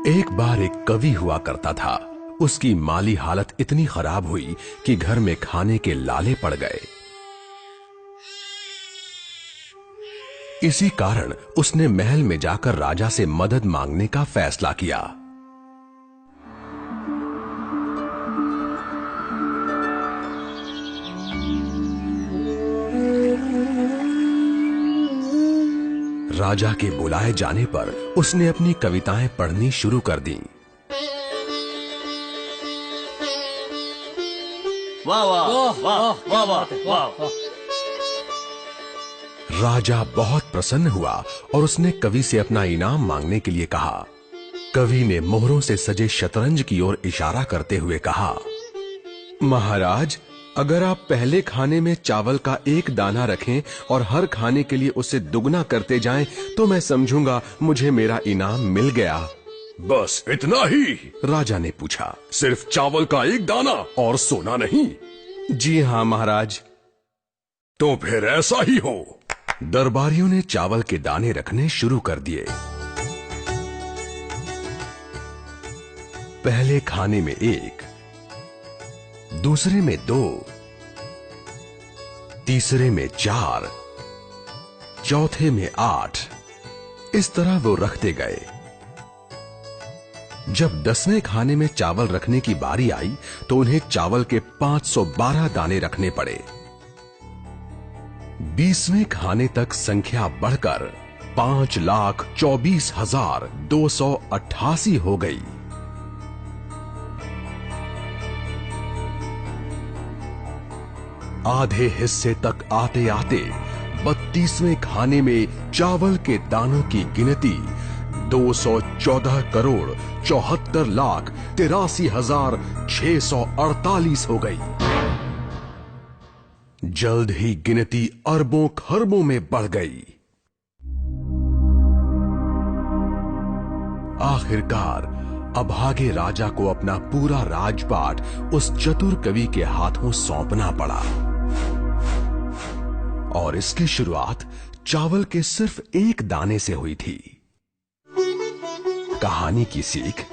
एक बार एक कवि हुआ करता था। उसकी माली हालत इतनी खराब हुई कि घर में खाने के लाले पड़ गए। इसी कारण उसने महल में जाकर राजा से मदद मांगने का फैसला किया। राजा के बुलाए जाने पर उसने अपनी कविताएं पढ़नी शुरू कर दी। वाह वाह वाह वाह वाह वाह। राजा बहुत प्रसन्न हुआ और उसने कवि से अपना इनाम मांगने के लिए कहा। कवि ने मोहरों से सजे शतरंज की ओर इशारा करते हुए कहा, महाराज, अगर आप पहले खाने में चावल का एक दाना रखें और हर खाने के लिए उसे दुगना करते जाएं, तो मैं समझूंगा मुझे मेरा इनाम मिल गया। बस इतना ही? राजा ने पूछा। सिर्फ चावल का एक दाना और सोना नहीं? जी हाँ महाराज। तो फिर ऐसा ही हो। दरबारियों ने चावल के दाने रखने शुरू कर दिए। पहले खाने में 1, दूसरे में 2, तीसरे में 4, चौथे में 8। इस तरह वो रखते गए। जब 10वें खाने में चावल रखने की बारी आई तो उन्हें चावल के 512 दाने रखने पड़े। 20वें खाने तक संख्या बढ़कर 5,24,288 हो गई। आधे हिस्से तक आते आते 32वें खाने में चावल के दानों की गिनती 214,74,83,648 हो गई। जल्द ही गिनती अरबों खरबों में बढ़ गई। आखिरकार अभागे राजा को अपना पूरा राजपाट उस चतुर कवि के हाथों सौंपना पड़ा। और इसकी शुरुआत चावल के सिर्फ एक दाने से हुई थी। कहानी की सीख,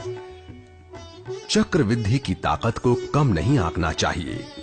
चक्रवृद्धि की ताकत को कम नहीं आंकना चाहिए।